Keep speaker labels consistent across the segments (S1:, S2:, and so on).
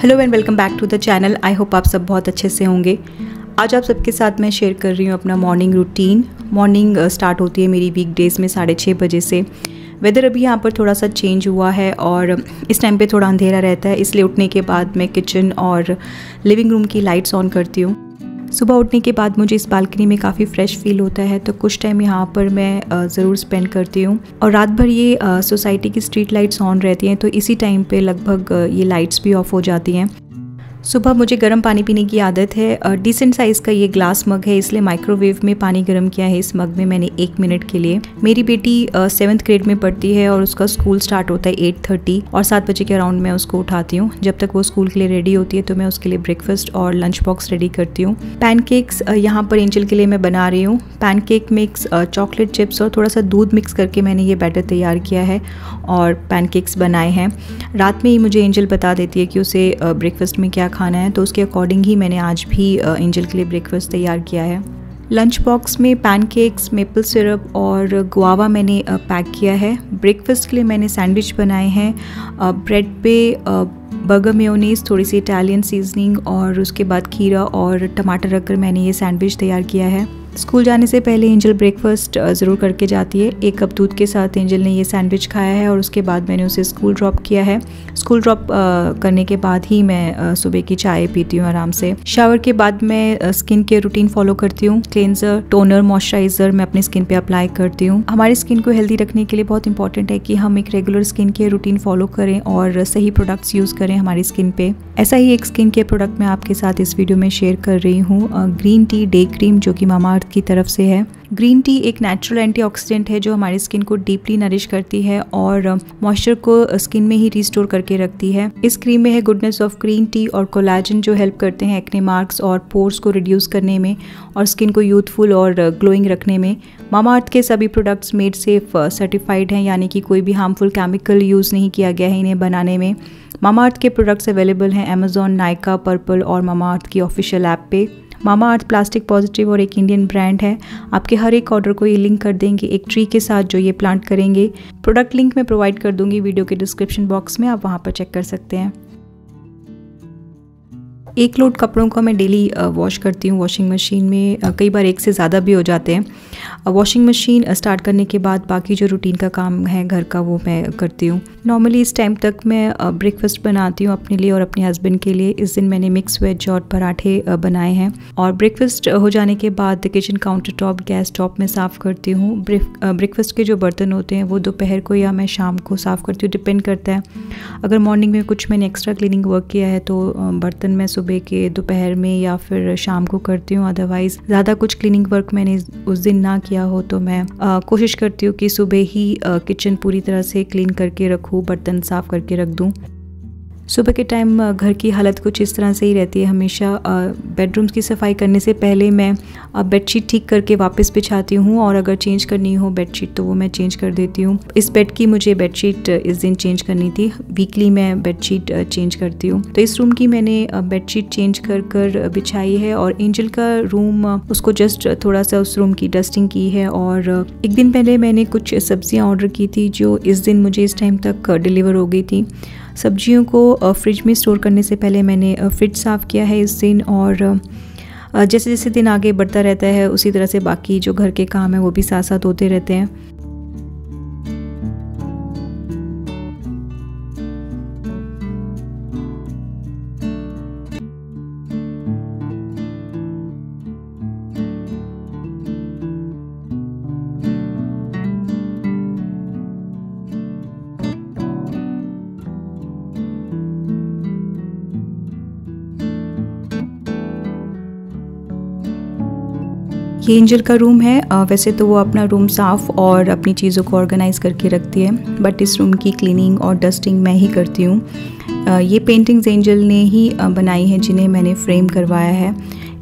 S1: Hello and welcome back to the channel. I hope आप सब बहुत अच्छे से होंगे। आज आप सबके साथ मैं शेयर कर रही हूँ अपना मॉर्निंग रूटीन। मॉर्निंग स्टार्ट होती है मेरी वीकडेज़ में 6:30 बजे से। वेदर अभी यहाँ पर थोड़ा सा चेंज हुआ है और इस टाइम पे थोड़ा अंधेरा रहता है, इसलिए उठने के बाद मैं किचन और लिविंग रूम की लाइट्स ऑन करती हूँ। सुबह उठने के बाद मुझे इस बालकनी में काफ़ी फ्रेश फील होता है, तो कुछ टाइम यहाँ पर मैं ज़रूर स्पेंड करती हूँ। और रात भर ये सोसाइटी की स्ट्रीट लाइट्स ऑन रहती हैं, तो इसी टाइम पे लगभग ये लाइट्स भी ऑफ हो जाती हैं। सुबह मुझे गर्म पानी पीने की आदत है। डिसेंट साइज़ का ये ग्लास मग है, इसलिए माइक्रोवेव में पानी गर्म किया है इस मग में मैंने 1 मिनट के लिए। मेरी बेटी 7th ग्रेड में पढ़ती है और उसका स्कूल स्टार्ट होता है 8:30 और 7 बजे के अराउंड मैं उसको उठाती हूँ। जब तक वो स्कूल के लिए रेडी होती है तो मैं उसके लिए ब्रेकफास्ट और लंच बॉक्स रेडी करती हूँ। पैनकेक्स यहाँ पर एंजल के लिए मैं बना रही हूँ। पैनकेक मिक्स, चॉकलेट चिप्स और थोड़ा सा दूध मिक्स करके मैंने ये बैटर तैयार किया है और पैनकेक्स बनाए हैं। रात में ही मुझे एंजल बता देती है कि उसे ब्रेकफास्ट में क्या खाना है, तो उसके अकॉर्डिंग ही मैंने आज भी एंजल के लिए ब्रेकफास्ट तैयार किया है। लंच बॉक्स में पैनकेक्स, मेपल सिरप और गुआवा मैंने पैक किया है। ब्रेकफास्ट के लिए मैंने सैंडविच बनाए हैं। ब्रेड पे बर्गर मेयोनीज, थोड़ी सी इटालियन सीजनिंग और उसके बाद खीरा और टमाटर रखकर मैंने ये सैंडविच तैयार किया है। स्कूल जाने से पहले एंजल ब्रेकफास्ट ज़रूर करके जाती है। 1 कप दूध के साथ एंजल ने ये सैंडविच खाया है और उसके बाद मैंने उसे स्कूल ड्रॉप किया है। स्कूल ड्रॉप करने के बाद ही मैं सुबह की चाय पीती हूँ आराम से। शावर के बाद मैं स्किन केयर रूटीन फॉलो करती हूँ। क्लेंजर, टोनर, मॉइस्चराइज़र मैं अपनी स्किन पे अप्लाई करती हूँ। हमारी स्किन को हेल्दी रखने के लिए बहुत इंपॉर्टेंट है कि हम एक regular skin care routine follow करें और सही प्रोडक्ट्स यूज़ करें हमारी स्किन पे। ऐसा ही एक स्किन केयर प्रोडक्ट मैं आपके साथ इस वीडियो में शेयर कर रही हूँ। ग्रीन टी डे क्रीम, जो कि मामा अर्थ की तरफ से है। ग्रीन टी एक नेचुरल एंटीऑक्सीडेंट है जो हमारी स्किन को डीपली नरिश करती है और मॉइस्चर को स्किन में ही रिस्टोर करके रखती है। इस क्रीम में है गुडनेस ऑफ ग्रीन टी और कोलाजन, जो हेल्प करते हैं एक्ने मार्क्स और पोर्स को रिड्यूस करने में और स्किन को यूथफुल और ग्लोइंग रखने में। मामा अर्थ के सभी प्रोडक्ट्स मेड सेफ सर्टिफाइड हैं, यानी कि कोई भी हार्मफुल केमिकल यूज़ नहीं किया गया है इन्हें बनाने में। मामा अर्थ के प्रोडक्ट्स अवेलेबल हैं अमेजॉन, नायका, पर्पल और मामा अर्थ की ऑफिशियल ऐप पे। मामा अर्थ प्लास्टिक पॉजिटिव और एक इंडियन ब्रांड है। आपके हर एक ऑर्डर को ये लिंक कर देंगे एक ट्री के साथ जो ये प्लांट करेंगे। प्रोडक्ट लिंक मैं प्रोवाइड कर दूंगी वीडियो के डिस्क्रिप्शन बॉक्स में, आप वहाँ पर चेक कर सकते हैं। 1 लोड कपड़ों को मैं डेली वॉश करती हूँ वॉशिंग मशीन में। कई बार 1 से ज़्यादा भी हो जाते हैं। वॉशिंग मशीन स्टार्ट करने के बाद बाकी जो रूटीन का काम है घर का वो मैं करती हूँ। नॉर्मली इस टाइम तक मैं ब्रेकफास्ट बनाती हूँ अपने लिए और अपने हस्बैंड के लिए। इस दिन मैंने मिक्स वेज और पराठे बनाए हैं। और ब्रेकफास्ट हो जाने के बाद kitchen counter top, gas top में साफ़ करती हूँ। ब्रेकफास्ट के जो बर्तन होते हैं वो दोपहर को या मैं शाम को साफ़ करती हूँ, डिपेंड करता है। अगर मॉर्निंग में कुछ मैंने एक्स्ट्रा क्लीनिंग वर्क किया है तो बर्तन में सुबह के, दोपहर में या फिर शाम को करती हूँ। अदरवाइज़ ज़्यादा कुछ क्लीनिंग वर्क मैंने उस दिन ना किया हो तो मैं कोशिश करती हूँ कि सुबह ही किचन पूरी तरह से क्लीन करके रखूँ, बर्तन साफ़ करके रख दूँ। सुबह के टाइम घर की हालत कुछ इस तरह से ही रहती है हमेशा। बेडरूम्स की सफाई करने से पहले मैं बेडशीट ठीक करके वापस बिछाती हूँ और अगर चेंज करनी हो बेडशीट तो वो मैं चेंज कर देती हूँ। इस बेड की मुझे बेडशीट इस दिन चेंज करनी थी। वीकली मैं बेडशीट चेंज करती हूँ। तो इस रूम की मैंने बेडशीट चेंज कर बिछाई है और एंजल का रूम, उसको जस्ट थोड़ा सा उस रूम की डस्टिंग की है। और 1 दिन पहले मैंने कुछ सब्जियाँ ऑर्डर की थी जो इस दिन मुझे इस टाइम तक डिलीवर हो गई थी। सब्जियों को फ्रिज में स्टोर करने से पहले मैंने फ्रिज साफ़ किया है इस दिन। और जैसे जैसे दिन आगे बढ़ता रहता है उसी तरह से बाकी जो घर के काम है वो भी साथ साथ होते रहते हैं। ये एंजल का रूम है। वैसे तो वो अपना रूम साफ़ और अपनी चीज़ों को ऑर्गेनाइज़ करके रखती है, बट इस रूम की क्लीनिंग और डस्टिंग मैं ही करती हूँ। ये पेंटिंग्स एंजल ने ही बनाई हैं जिन्हें मैंने फ्रेम करवाया है।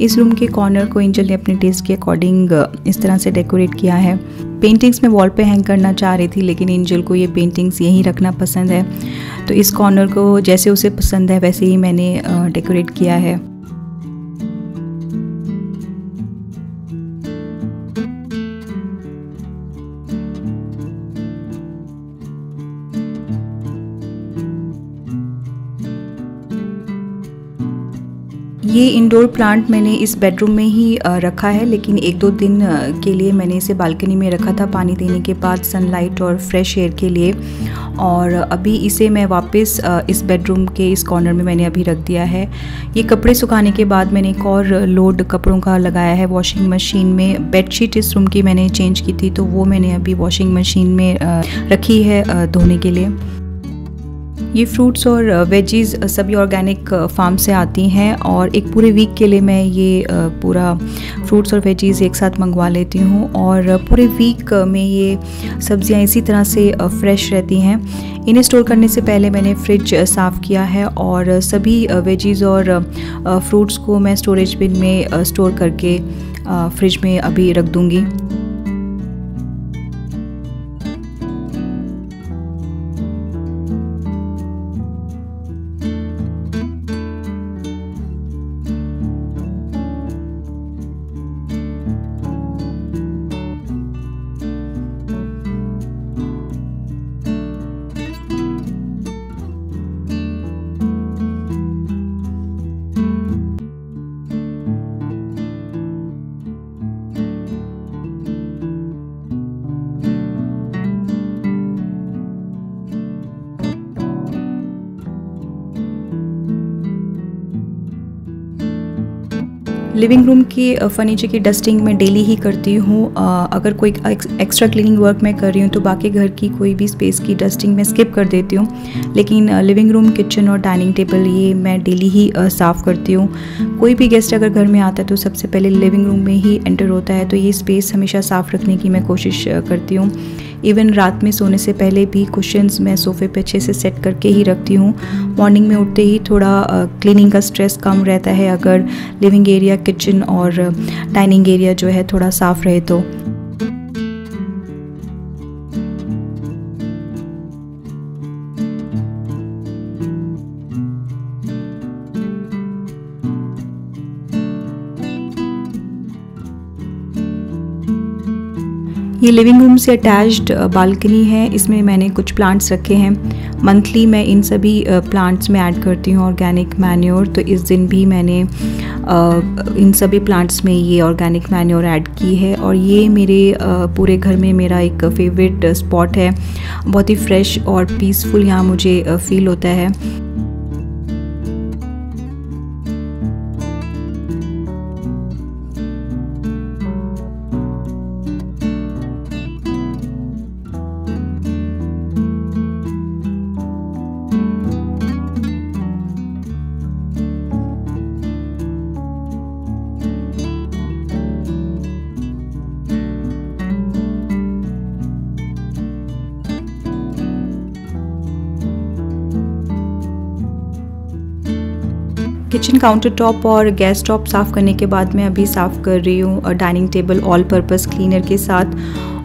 S1: इस रूम के कॉर्नर को एंजल ने अपने टेस्ट के अकॉर्डिंग इस तरह से डेकोरेट किया है। पेंटिंग्स मैं वॉल पे हैंग करना चाह रही थी लेकिन एंजल को ये पेंटिंग्स यहीं रखना पसंद है, तो इस कॉर्नर को जैसे उसे पसंद है वैसे ही मैंने डेकोरेट किया है। ये इंडोर प्लांट मैंने इस बेडरूम में ही रखा है, लेकिन 1-2 दिन के लिए मैंने इसे बालकनी में रखा था पानी देने के बाद, सनलाइट और फ्रेश एयर के लिए। और अभी इसे मैं वापस इस बेडरूम के इस कॉर्नर में मैंने अभी रख दिया है। ये कपड़े सुखाने के बाद मैंने एक और लोड कपड़ों का लगाया है वॉशिंग मशीन में। बेडशीट इस रूम की मैंने चेंज की थी, तो वो मैंने अभी वॉशिंग मशीन में रखी है धोने के लिए। ये फ्रूट्स और वेजीज़ सभी ऑर्गेनिक फार्म से आती हैं, और एक पूरे वीक के लिए मैं ये पूरा फ्रूट्स और वेजीज़ एक साथ मंगवा लेती हूँ, और पूरे वीक में ये सब्जियाँ इसी तरह से फ्रेश रहती हैं। इन्हें स्टोर करने से पहले मैंने फ्रिज साफ़ किया है, और सभी वेजीज़ और फ्रूट्स को मैं स्टोरेज बिन में स्टोर करके फ्रिज में अभी रख दूँगी। लिविंग रूम की फर्नीचर की डस्टिंग मैं डेली ही करती हूँ। अगर कोई एक्स्ट्रा क्लीनिंग वर्क मैं कर रही हूँ तो बाकी घर की कोई भी स्पेस की डस्टिंग मैं स्किप कर देती हूँ, लेकिन लिविंग रूम, किचन और डाइनिंग टेबल ये मैं डेली ही साफ़ करती हूँ। कोई भी गेस्ट अगर घर में आता है तो सबसे पहले लिविंग रूम में ही एंटर होता है, तो ये स्पेस हमेशा साफ़ रखने की मैं कोशिश करती हूँ। इवन रात में सोने से पहले भी कुशन्स मैं सोफ़े पे अच्छे से सेट करके ही रखती हूँ। मॉर्निंग में उठते ही थोड़ा क्लीनिंग का स्ट्रेस कम रहता है अगर लिविंग एरिया, किचन और डाइनिंग एरिया जो है थोड़ा साफ़ रहे तो। ये लिविंग रूम से अटैच्ड बालकनी है, इसमें मैंने कुछ प्लांट्स रखे हैं। मंथली मैं इन सभी प्लांट्स में ऐड करती हूँ ऑर्गेनिक मैन्योर, तो इस दिन भी मैंने इन सभी प्लांट्स में ये ऑर्गेनिक मैन्योर ऐड की है। और ये मेरे पूरे घर में मेरा एक फेवरेट स्पॉट है, बहुत ही फ्रेश और पीसफुल यहाँ मुझे फील होता है। किचन काउंटर टॉप और गैस टॉप साफ़ करने के बाद मैं अभी साफ़ कर रही हूँ dining table all purpose cleaner के साथ।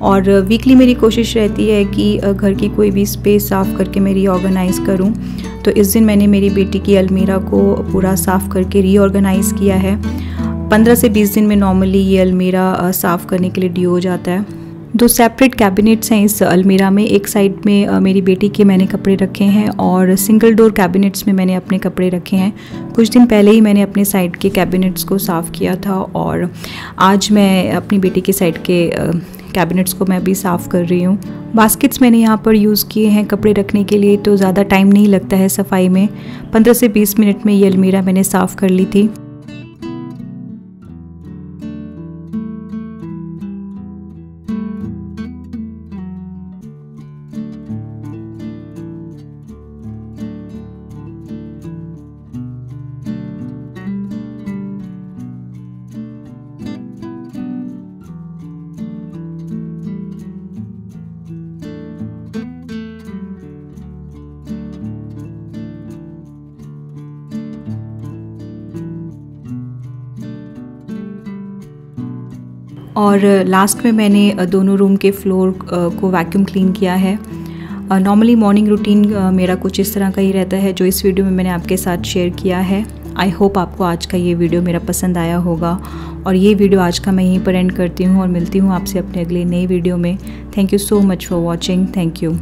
S1: और वीकली मेरी कोशिश रहती है कि घर की कोई भी स्पेस साफ़ करके मैं रीऑर्गेनाइज़ करूँ। तो इस दिन मैंने मेरी बेटी की अलमीरा को पूरा साफ़ करके रीऑर्गेनाइज़ किया है। 15 से 20 दिन में नॉर्मली ये अलमीरा साफ़ करने के लिए ड्यू हो जाता है। 2 सेपरेट कैबिनेट्स हैं इस अलमीरा में। एक साइड में मेरी बेटी के मैंने कपड़े रखे हैं और सिंगल डोर कैबिनेट्स में मैंने अपने कपड़े रखे हैं। कुछ दिन पहले ही मैंने अपने साइड के कैबिनेट्स को साफ़ किया था और आज मैं अपनी बेटी के साइड के कैबिनेट्स को मैं भी साफ़ कर रही हूँ। बास्केट्स मैंने यहाँ पर यूज़ किए हैं कपड़े रखने के लिए, तो ज़्यादा टाइम नहीं लगता है सफाई में। 15 से 20 मिनट में ये अलमीरा मैंने साफ़ कर ली थी। और लास्ट में मैंने दोनों रूम के फ्लोर को वैक्यूम क्लीन किया है। नॉर्मली मॉर्निंग रूटीन मेरा कुछ इस तरह का ही रहता है जो इस वीडियो में मैंने आपके साथ शेयर किया है। आई होप आपको आज का ये वीडियो मेरा पसंद आया होगा और ये वीडियो आज का मैं यहीं पर एंड करती हूँ और मिलती हूँ आपसे अपने अगले नए वीडियो में। Thank you so much for watching. Thank you.